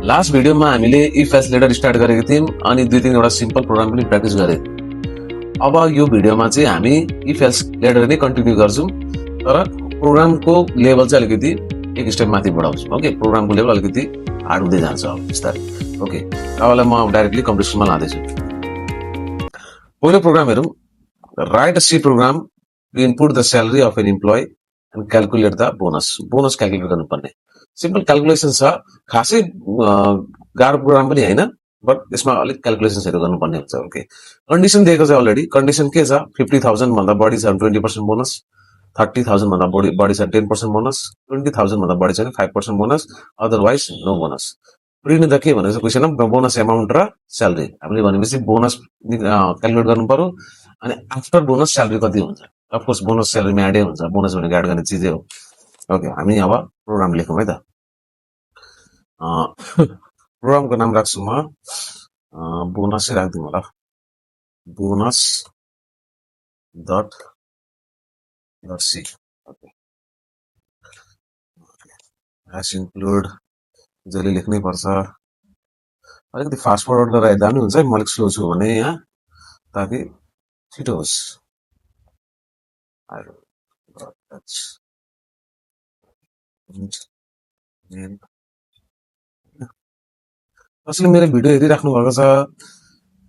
Last भिडियोमा हामीले if else letter start गरेको थियौँ अनि 2-3 सिम्पल प्रोग्राम पनि प्र्याक्टिस गरे। अब यो भिडियोमा चाहिँ हामी इफ एल्स लेटर नै कन्टिन्यू गर्छौँ, तर प्रोग्रामको लेभल चाहिँ अलिकति एक स्टेप माथि बढाउँछौँ। ओके, प्रोग्रामको लेभल अलिकति हार्ड हुँदै जान्छ अब बिस्तारै। ओके, तपाईँलाई म डाइरेक्टली कम्पिटिसनमा लाँदैछु। पहिलो प्रोग्राम हेरौँ। Write a C program to input the salary of an employee and calculate the bonus. Bonus calculate गर्नुपर्ने सिम्पल क्यालकुलेसन छ, खासै गाह्रो प्रोग्राम पनि होइन, बट यसमा अलिक क्यालकुलेसन्सहरू गर्नुपर्ने हुन्छ। ओके, कन्डिसन दिएको छ अलरेडी। कन्डिसन के छ? 50,000 भन्दा बढी छ 20% बोनस, 30,000 भन्दा बढी छ 10% बोनस, 20,000 भन्दा बढी छ 5% bonus, otherwise no bonus. Print the के भनेको क्वेसनमा बोनस एमाउन्ट र स्यालेरी। हामीले भनेपछि बोनस क्यालकुलेट गर्नु पर्यो, अनि आफ्टर बोनस स्यालेरी कति हुन्छ। अफकोर्स बोनस स्यालेरीमा एडै हुन्छ, बोनस भनेको एड गर्ने चिजै हो। ओके, हामी अब प्रोग्राम लेखौँ है त। प्रोग्रामको नाम राख्छु म बोनसै राखिदिउँ होला, बोनस डट सी। ओके, एस इन्क्लुड जहिले लेख्नै पर्छ। अलिकति फास्ट फरवर्ड गरेर हेर्दा पनि हुन्छ है, म अलिक स्लो छु भने यहाँ, ताकि छिटो होस्। कसैले मेरो भिडियो हेरिराख्नु भएको छ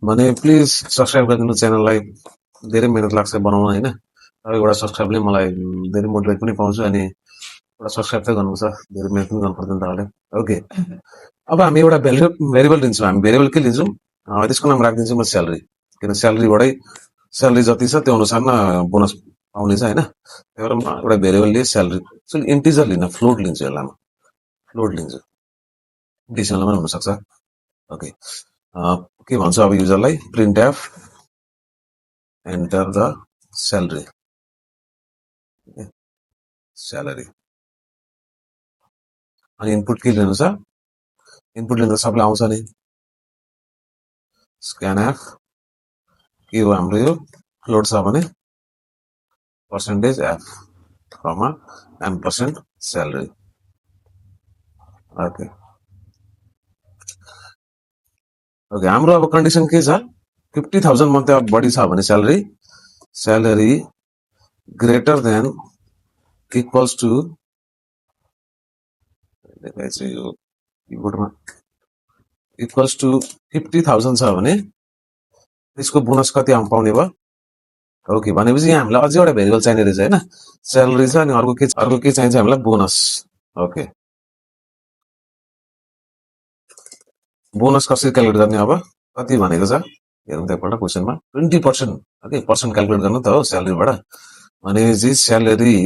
भने प्लिज सब्सक्राइब गरिदिनु च्यानललाई। धेरै मेहनत लाग्छ बनाउन होइन। एउटा सब्सक्राइबले मलाई धेरै मोटिभेट पनि पाउँछु, अनि एउटा सब्सक्राइब चाहिँ गर्नुपर्छ, धेरै मेहनत पनि गर्नु पर्दैन तपाईँले। ओके, अब हामी एउटा भेरिएबल लिन्छौँ। हामी भेरिएबल के लिन्छौँ? त्यसको नाम राखिदिन्छौँ म स्यालेरी, किन स्यालेरीबाटै स्यालेरी जति छ त्यो अनुसारमा बोनस आउने छ होइन। त्यही भएर म एउटा भेरिएबल लिएँ स्यालेरी। इन्टिजर लिन फ्लोट लिन्छु, यसलाई म फ्लोट लिन्छु, डेसिमलमा पनि हुनसक्छ। ओके, के भन्छ अब युजरलाई? Print F enter the salary, salary. अनि इनपुट के लिनु छ? इनपुट लिँदा सबलाई आउँछ नि, स्क्यान एफ के हो हाम्रो यो फ्लोट छ भने पर्सेन्टेज एफ कमा M% स्यालेरी। ओके, ओके, हाम्रो अब कन्डिसन के छ? 50,000 भन्दा बढी छ भने salary greater than equals to किबोर्डमा इक्वल्स टु 50,000 छ भने त्यसको बोनस कति पाउने भयो? ओके, भनेपछि यहाँ हामीलाई अझै एउटा भेरिएबल चाहिने रहेछ होइन। स्यालेरी छ अनि अर्को के चाहिन्छ हामीलाई? बोनस। ओके, बोनस कसरी क्यालकुलेट गर्ने? अब कति भनेको छ हेरौँ त एकपल्ट क्वेसनमा। 20%। ओके, पर्सेन्ट क्यालकुलेट गर्नु त हो स्यालेरीबाट, भनेपछि स्यालेरी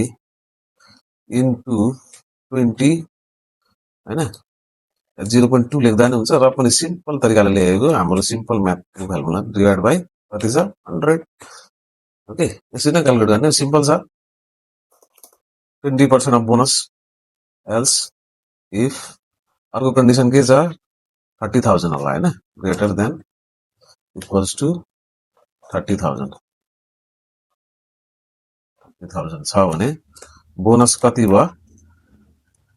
इन्टु 20 होइन, 0.2 लेख्दा नि हुन्छ, र पनि सिम्पल तरिकाले लेखेको हाम्रो सिम्पल म्याथको फर्मुला डिभाइड बाई कति छ? 100। ओके, यसरी नै क्यालकुलेट गर्ने, सिम्पल छ। 20% अफ बोनस एल्स इफ अर्को कन्डिसन के छ? 30,000 होला होइन, ग्रेटर देन इक्वल्स टु 30,000 छ भने बोनस कति भयो?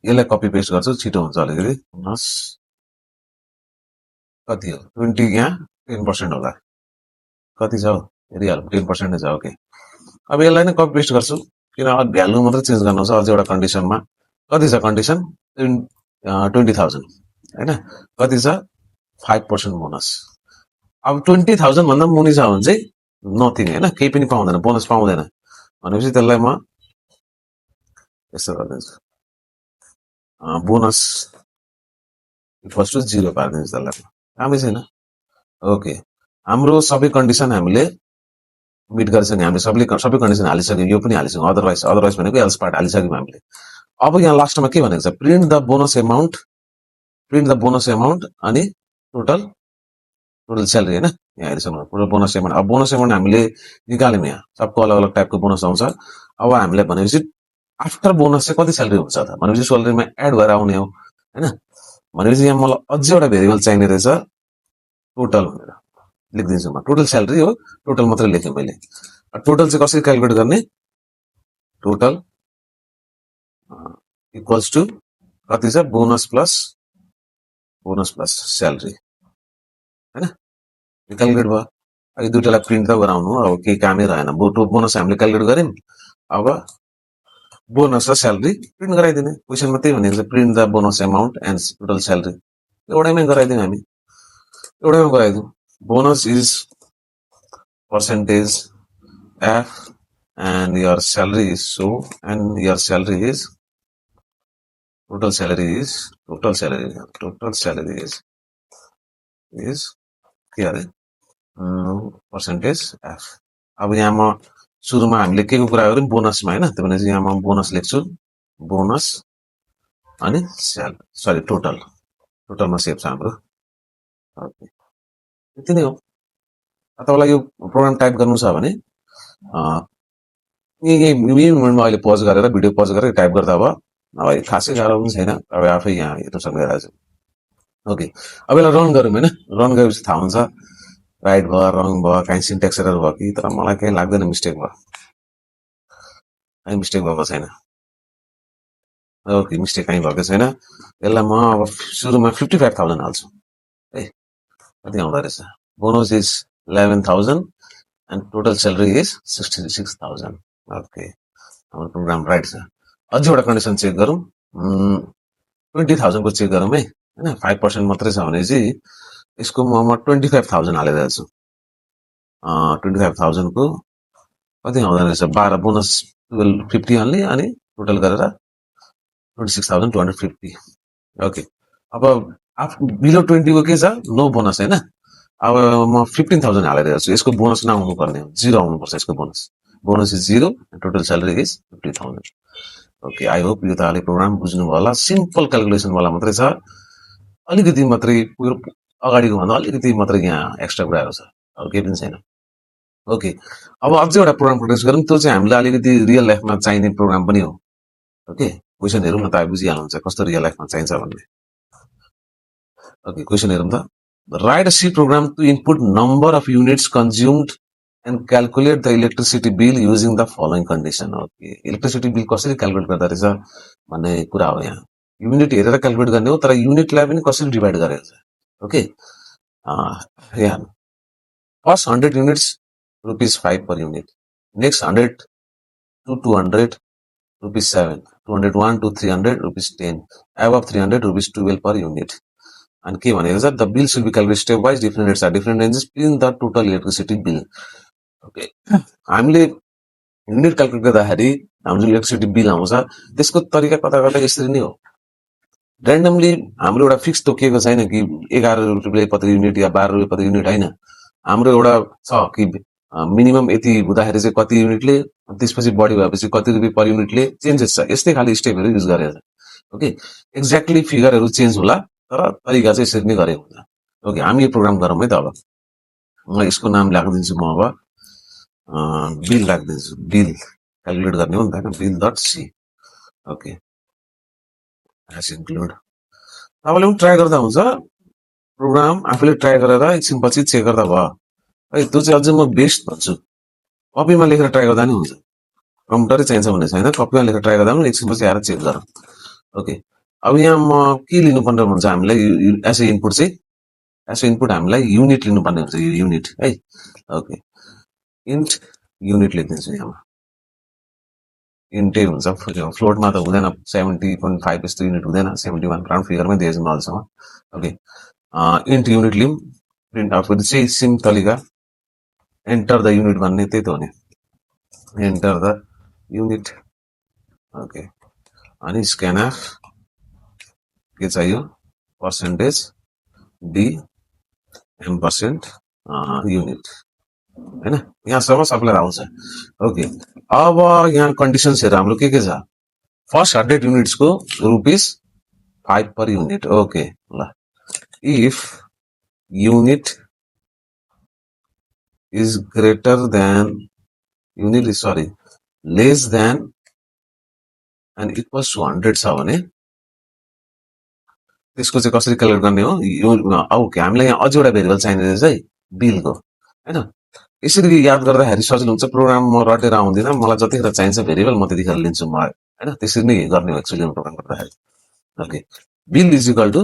यसलाई कपी पेस्ट गर्छु, छिटो हुन्छ अलिकति। बोनस कति हो? 20, यहाँ 10% होला, कति छ? हेरिहाल्नु, 10% छ। ओके, अब यसलाई नै कपी पेस्ट गर्छु, किन भ्यालु मात्रै चेन्ज गर्नु छ अझै एउटा कन्डिसनमा। कति छ कन्डिसन? 20,000 होइन, कति छ? 5% बोनस। अब 20,000 भन्दा मुनि छ भने चाहिँ नथिङ होइन, केही पनि पाउँदैन, बोनस पाउँदैन। भनेपछि त्यसलाई म यस्तो गरिदिन्छु, बोनस इक्वल्स टु 0 पारिदिन्छु त्यसलाई, कामै छैन। ओके, हाम्रो सबै कन्डिसन हामीले मिट गरिसक्यौँ, हामीले सबै कन्डिसन हालिसक्यौँ, यो पनि हालिसक्यौँ, अदरवाइज भनेको एल्स पार्ट हालिसक्यौँ हामीले। अब यहाँ लास्टमा के भनेको छ? प्रिन्ट द बोनस एमाउन्ट अनि टोटल स्यालेरी होइन, यहाँ हेरिसक्नु टोटल बोनस एमाउन्ट। अब बोनस एमाउन्ट हामीले निकाल्यौँ, यहाँ सबको अलग अलग टाइपको बोनस आउँछ। अब हामीले भनेपछि आफ्टर बोनस चाहिँ कति स्यालेरी हुन्छ त? भनेपछि स्यालेरीमा एड भएर आउने हो होइन। भनेपछि यहाँ मलाई अझै एउटा भेरिएबल चाहिने रहेछ, टोटल भनेर लेखिदिन्छु म। टोटल स्यालेरी हो, टोटल मात्रै लेखेँ मैले। टोटल चाहिँ कसरी क्यालकुलेट गर्ने? टोटल इक्वल्स टु कति छ? Bonus plus bonus plus salary हैन क्यालकुलेट भयो यो दुईटालाई प्रिन्ट त गराउनु अब केही कामै रहेन बोनस हामीले क्यालकुलेट गर्यौं अब बोनस र स्यालेरी प्रिन्ट गराइदिने क्वेसनमा त्यही भनेको छ print the bonus amount and total salary एउटैमै गराइदिउँ हामी एउटैमा गराइदिउँ bonus is percentage F and your salary is so and your salary is total salary is के अरे पर्सेन्टेज एफ अब यहाँ म सुरुमा हामीले के को कुरा गरौँ बोनसमा हैन त्यो भनेपछि यहाँ म बोनस लेख्छु बोनस अनि सरी टोटलमा सेभ छ हाम्रो यति नै हो तपाईलाई यो प्रोग्राम टाइप गर्नु छ भने यही मोमेन्टमा अहिले पज गरेर भिडियो पज गरेर टाइप गर्दा भयो अब खासै गाह्रो पनि छैन अब आफै यहाँ हेर्न सकिरहेको छु ओके अब यसलाई रन गरौँ हैन रन गरेपछि थाहा हुन्छ राइट भयो रङ भयो काहीँ सिन्ट्याक्स एरर भयो कि तर मलाई केही लाग्दैन मिस्टेक भयो मिस्टेक भएको छैन ओके मिस्टेक कहीँ भएको छैन यसलाई म अब सुरुमा 55,000 हाल्छु है कति आउँदो रहेछ bonus is 11,000 and total salary is 66,000 okay हाम्रो प्रोग्राम राइट छ अझै एउटा कन्डिसन चेक गरौँ 20,000 को चेक गरौँ है हैन 5% मात्रै छ भने चाहिँ यसको म 25,000 हालिरहेको छु 25,000 को कति आउँदो रहेछ 12 बोनस 1250 हाल्ने अनि टोटल गरेर 26,250 ओके अब बिलो 20 को के छ नो बोनस हैन अब म 15,000 हालिरहेको छु यसको बोनस नआउनु पर्ने हो 0 आउनुपर्छ यसको bonus is 0 total salary is 50,000 okay I hope यो त अलि प्रोग्राम बुझ्नु भयो होला सिम्पल क्याल्कुलेसन वाला मात्रै छ अलिकति मात्रै अगाडिको भन्दा अलिकति मात्रै यहाँ एक्स्ट्रा कुराहरू छ अब केही पनि छैन ओके अब अझै एउटा प्रोग्राम प्र्याक्टिस गरौँ त्यो चाहिँ हामीलाई अलिकति रियल लाइफमा चाहिने प्रोग्राम पनि हो ओके क्वेसन हेरौँ न त बुझिहाल्नुहुन्छ कस्तो रियल लाइफमा चाहिन्छ भन्ने ओके क्वेसन हेरौँ त write a C program to input number of units consumed and calculate the electricity bill using the following condition. Okay, electricity bill कसरी क्याल्कुलेट गर्दा रहेछ भन्ने कुरा हो यहाँ युनिट हेरेर क्याल्कुलेट गर्ने हो तर युनिटलाई पनि कसरी डिभाइड गरेको छ ओके यहाँ first 100 units ₹5 per unit next 100 to 200 ₹7 201 to 300 ₹10 above 300 ₹12 per unit and के भनेको छ the bill should be calculated step wise different rates are different ranges in the total electricity bill okay हामीले unit calculate गर्दाखेरि हाम्रो electricity bill आउँछ त्यसको तरिका कता यसरी नै हो र्यान्डमली हाम्रो एउटा फिक्स तोकिएको छैन कि 11 रुपैयाँ प्रति युनिट या 12 रुपैयाँ प्रति युनिट हैन हाम्रो एउटा छ कि मिनिमम यति हुँदाखेरि चाहिँ कति युनिटले त्यसपछि बढी भएपछि कति रुपैयाँ पर युनिटले चेन्जेस छ यस्तै खाली स्टेपहरु युज गरेर ओके एक्ज्याक्टली फिगरहरु चेन्ज होला तर तरिका चाहिँ यसरी नै गरे हुन्छ ओके हामी यो प्रोग्राम गरौँ है त अब म यसको नाम राख्दिन्छु म अब बिल राख्दिन्छु बिल क्याल्कुलेट गर्ने हो नि त बिल डट सी ओके एज इन्क्लुड तपाईले पनि ट्राई गर्दा हुन्छ प्रोग्राम आफूले ट्राई गरेर एकछिनपछि चेक गर्दा भयो है त्यो चाहिँ अझै म बेस्ट भन्छु कपीमा लेखेर ट्राई गर्दा नि हुन्छ कम्प्युटरै चाहिन्छ भन्ने छैन कपीमा लेखेर ट्राई गर्दा पनि एकछिनपछि आएर चेक गरौँ ओके अब यहाँ म के लिनुपर्ने हुन्छ हामीलाई एज ए इनपुट चाहिँ एज ए इनपुट हामीलाई युनिट लिनुपर्ने हुन्छ यो युनिट है ओके इन्ट युनिट लेखिदिन्छु यहाँ इन्टै हुन्छ फ्लोटमा त हुँदैन 70.5 यस्तो युनिट हुँदैन 71 राउन्ड फिगरमै दिएछु म अहिलेसम्म ओके इन्ट युनिट लिउँ प्रिन्ट आउट चाहिँ सेम तरिका एन्टर द युनिट भन्ने त्यही त हो नि एन्टर द युनिट ओके अनि स्क्यानर के चाहियो पर्सेन्टेज डी M% युनिट हैन यहाँसम्म सबैलाई आउँछ ओके अब यहाँ कन्डिसन्सहरु हाम्रो के छ फर्स्ट 100 युनिट्स को ₹5 per unit ओके ल if unit is greater than unit is sorry less than and equals to 100 छ भने त्यसको चाहिँ कसरी क्याल्कुलेट गर्ने हो ओके हामीलाई यहाँ अझै एउटा भेरिएबल चाहिने रहेछ है बिलको हैन यसरी याद गर्दाखेरि सजिलो हुन्छ प्रोग्राम म रटेर आउँदिन मलाई जतिखेर चाहिन्छ भेरिएबल म त्यतिखेर लिन्छु म हैन त्यसरी नै गर्ने हो एक्चुअली प्रोग्राम गर्दाखेरि okay bill is equal to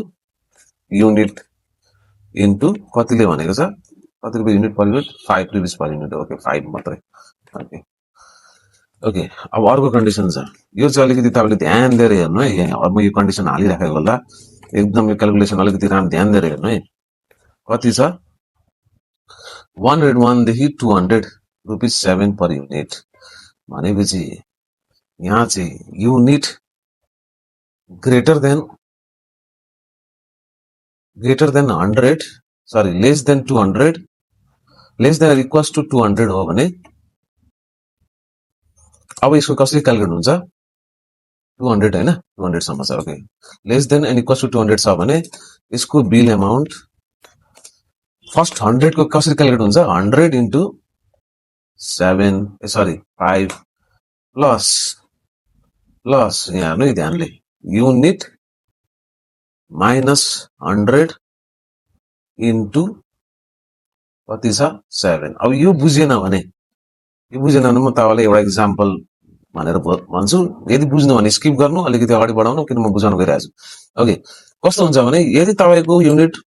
unit into कतिले भनेको छ, कति रुपियाँ unit per unit, 5 rupees per unit. Okay, 5 मात्रै। ओके ओके, अब अर्को कन्डिसन छ, यो चाहिँ अलिकति तपाईँले ध्यान दिएर हेर्नु है। यहाँ अब म यो कन्डिसन हालिराखेको होला, एकदम यो क्यालकुलेसन अलिकति राम्रो ध्यान दिएर हेर्नु है। कति छ, 101 देखि 200 रुपिस 7 पर युनिट भनेपछि यहाँ चाहिँ unit greater than 100, sorry less than 200, less than equals to 200 हो भने अब यसको कसरी क्यालकुलेट हुन्छ, 200 हैन, 200 सम्म छ। Okay, less than and equals to 200 छ भने यसको बिल अमाउन्ट फर्स्ट 100 को कसरी क्यालकुलेट हुन्छ, 100 इन्टु 5 प्लस यहाँ हेर्नु है ध्यानले, युनिट माइनस 100 इन्टु कति छ, 7। अब यो बुझेन भने म तपाईँलाई एउटा इक्जाम्पल भनेर भन्छु, यदि बुझ्नु भने स्किप गर्नु, अलिकति अगाडि बढाउनु, किन म बुझाउन गइरहेको छु। ओके, कस्तो हुन्छ भने यदि तपाईँको युनिट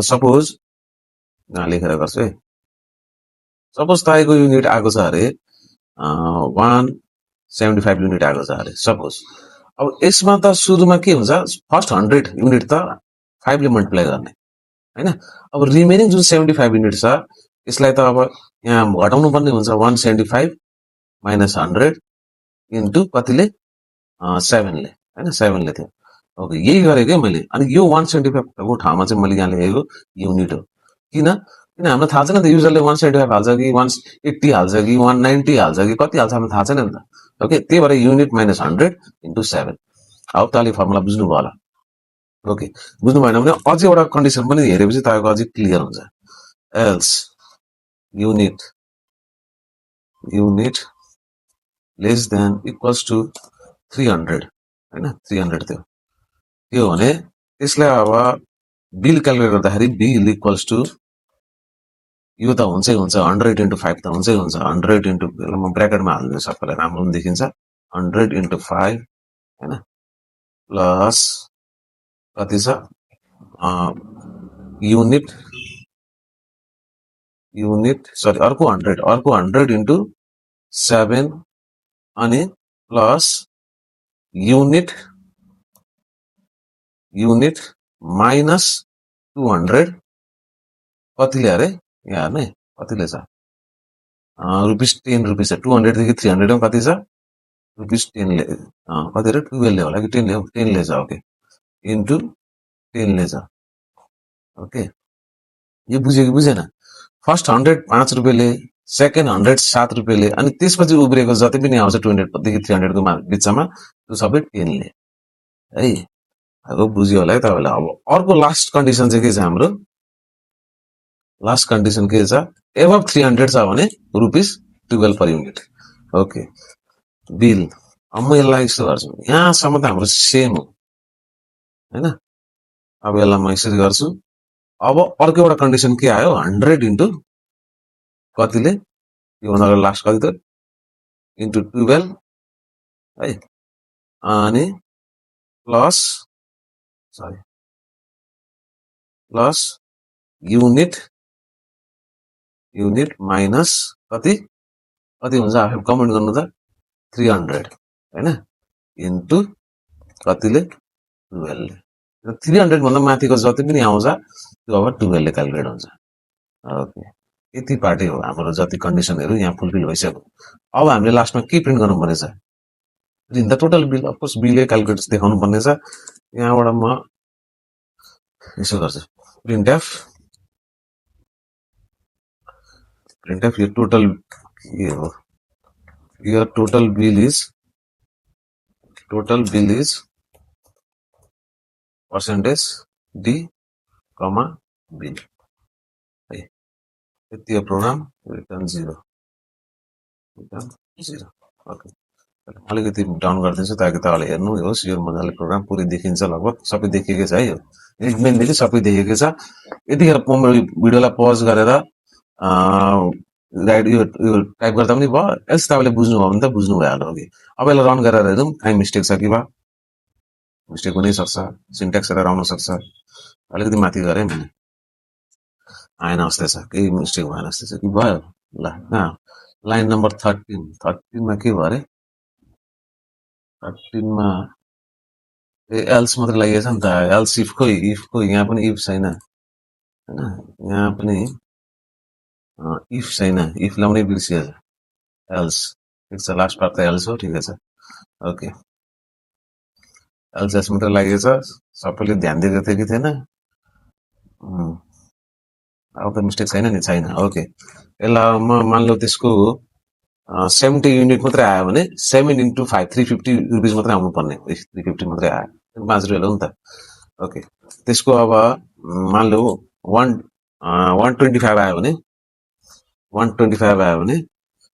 सपोज यहाँ लेखेर गर्छु है, सपोज तपाईँको युनिट आएको छ अरे 175 युनिट आएको छ अरे सपोज। अब यसमा त सुरुमा के हुन्छ, फर्स्ट 100 युनिट त 5 ले मल्टिप्लाई गर्ने हैन। अब रिमेनिङ जुन 75 युनिट छ यसलाई त अब यहाँ घटाउनु पर्ने हुन्छ, 175 माइनस 100 इन्टु कतिले, 7 ले हैन, 7 ले थियो। ओके, यही गरेको है मैले। अनि यो 175 को ठाउँमा चाहिँ मैले यहाँ लेखेको युनिट हो। किन हामीलाई थाहा छैन त युजरले 175 हाल्छ कि 180 हाल्छ कि 190 हाल्छ कि कति हाल्छ हामीलाई थाहा छैन नि त। ओके, त्यही भएर युनिट माइनस 100 इन्टु 7। अब तपाईँले फर्मुला बुझ्नुभयो होला। ओके, बुझ्नु भएन भने अझै एउटा कन्डिसन पनि हेरेपछि तपाईँको अझै क्लियर हुन्छ। Else unit less than equals to 300 हैन, 300 थियो भने त्यसलाई अब बिल क्यालकुलेट गर्दाखेरि बिल इक्वल्स टु, यो त हुन्छै हुन्छ, 100 इन्टु 5 त हुन्छै हुन्छ, 100 इन्टु, म ब्र्याकेटमा हाल्दिन्छु सबैलाई राम्रो पनि देखिन्छ, 100 इन्टु 5 हैन, प्लस कति छ, युनिट सरी अर्को 100 इन्टु 7 अनि प्लस युनिट माइनस 200 कतिले अरे यहाँ हेर्ने कतिले छ, रुपिस 10 रुपिस छ। 200 देखि 300 मा कति छ, रुपिस 10 ले, कति रे 12 ले होला कि 10 ले हो, 10 ले छ। ओके, इन्टु 10 ले छ। ओके, यो बुझ्यो कि बुझेन, फर्स्ट 100 5 रुपियाँले, सेकेन्ड 100 7 रुपियाँले, अनि त्यसपछि उब्रेको जति पनि आउँछ 200 देखि 300 को बिचमा त्यो सबै 10 ले है। अब बुझ्यो होला है तपाईलाई। अब अर्को लास्ट कन्डिसन चाहिँ के छ हाम्रो, लास्ट कन्डिसन के छ, एबभ 300 छ भने रुपिस 12 पर युनिट। ओके, बिल, अब म यसलाई यस्तो गर्छु, यहाँसम्म त हाम्रो सेम हो हैन। अब यसलाई म यसरी गर्छु। अब अर्को एउटा कन्डिसन के आयो, 100 इन्टु कतिले, यो भन्दा लास्ट कति त, इन्टु 12 है, अनि प्लस युनिट माइनस कति हुन्छ, आफै कमेन्ट गर्नु त, 300 हैन, इन्टु कतिले, 12 ले। 300 भन्दा माथिको जति पनि आउँछ त्यो अब 12 ले क्यालकुलेट हुन्छ। ओके, यति पार्टी हो हाम्रो जति कन्डिसनहरु यहाँ फुलफिल भइसक्यो। अब हामीले लास्टमा के प्रिन्ट गर्नु पर्ने छ, print the total bill. Of course बिलले क्यालकुलेट देखाउनु पर्ने छ। यहाँबाट म यसो गर्छु, प्रिन्ट एफ यो टोटल के हो, यो total bill is percentage D comma bill है। यति हो प्रोग्राम, रिटर्न 0। ओके, अलिकति डाउन गरिदिन्छु ताकि तपाईँले हेर्नुहोस्, यो मजाले प्रोग्राम पुरै देखिन्छ, लगभग सबै देखिएकै छ है। यो मेनली सबै देखिएकै छ। यतिखेर भिडियोलाई पज गरेर राइट यो टाइप गर्दा पनि भयो, एल्स तपाईँले बुझ्नुभयो भने त बुझ्नु भइहाल्यो। अघि अब यसलाई रन गरेर हेरौँ, काहीँ मिस्टेक छ कि बा, मिस्टेक हुनै सक्छ, सिन्ट्याक्स एरर आउन सक्छ। अलिकति माथि गरेँ मैले, आएन जस्तै छ, केही मिस्टेक भएन जस्तै छ कि भयो? ल कहाँ लाइन नम्बर 13 मा के भयो अरे? 13 मा एल्स मात्रै लागिएछ नि त, एल्स इफ खोइ यहाँ पनि इफ छैन हैन, यहाँ पनि इफ छैन, इफ लाउनै बिर्सिएछ, एल्स ठिक छ, लास्ट पार्ट त एल्स हो, ठिकै छ, ओके, एल्स मात्रै लागिएछ, सबैले ध्यान दिएको थियो कि थिएन? अब त मिस्टेक छैन नि? छैन, ओके, यसलाई मान लो त्यसको 70 युनिट मात्रै आयो भने 7 into 5 350 रुपिस मात्रै आउनु पर्ने, 350 मात्रै आयो, 5 रुपियाँ हो नि त, ओके, त्यसको अब मान लो 125 आयो भने 125 आयो भने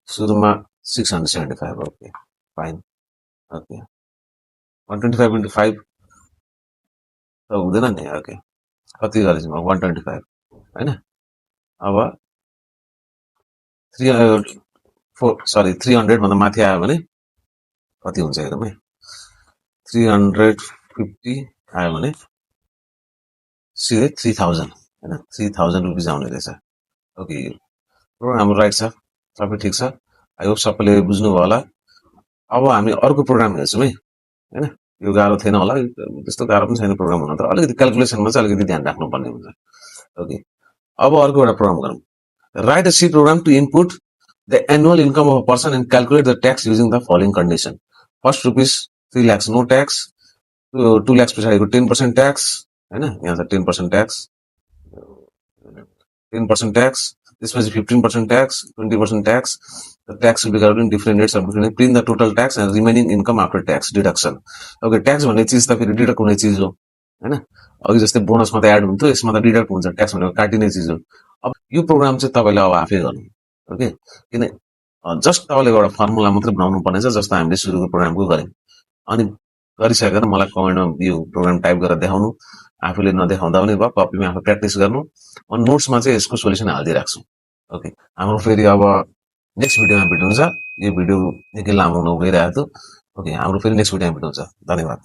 सुरुमा 675, ओके फाइन, ओके 125 into 5 त हुँदैन नि, ओके कति गरेछौँ 125 हैन, अब 300 भन्दा माथि आयो भने कति हुन्छ एकदमै, 350 आयो भने सिधै 3000 हैन, 3000 रुपिस आउने रहेछ, ओके प्रोग्राम हाम्रो राइट छ, सबै ठिक छ, आई होप सबैले बुझ्नुभयो होला। अब हामी अर्को प्रोग्राम हेर्छौँ है, हैन यो गाह्रो थिएन होला, त्यस्तो गाह्रो पनि छैन प्रोग्राम हुन, तर अलिकति क्याल्कुलेसनमा चाहिँ अलिकति ध्यान राख्नुपर्ने हुन्छ, ओके अब अर्को एउटा प्रोग्राम गरौँ, write a C program to input the annual income of a person and calculate the tax using the following condition, first rupees 3 lakh no tax, 2 lakh पछाडिको 10% ट्याक्स हैन, यहाँ छ 10% ट्याक्स, 10% ट्याक्स, त्यसपछि 15% tax, 20% tax, the tax will be calculated in different rates of different, print the total tax and remaining income after tax deduction, okay tax भन्ने चिज त फेरि deduct हुने चिज हो हैन, अघि जस्तै बोनसमा त एड हुन्थ्यो, यसमा त डिडक्ट हुन्छ, ट्याक्स भनेको काटिने चिज हो। अब यो प्रोग्राम चाहिँ तपाईँले अब आफै गर्नु, ओके किन जस्ट तपाईँले एउटा फर्मुला मात्रै बनाउनु पर्नेछ, जस्तो हामीले सुरुको प्रोग्रामको गऱ्यौँ, अनि गरिसकेर मलाई कमेन्टमा यो प्रोग्राम टाइप गरेर देखाउनु, आफूले नदेखाउँदा पनि भयो, कपीमा आफू प्र्याक्टिस गर्नु, अनि नोट्समा चाहिँ यसको सोल्युसन हालिदिइराख्छु, ओके हाम्रो फेरि अब नेक्स्ट भिडियोमा भेट हुन्छ, यो भिडियो निकै लामो हुन गइरहेको थियो, ओके हाम्रो फेरि नेक्स्ट भिडियोमा भेट हुन्छ, धन्यवाद।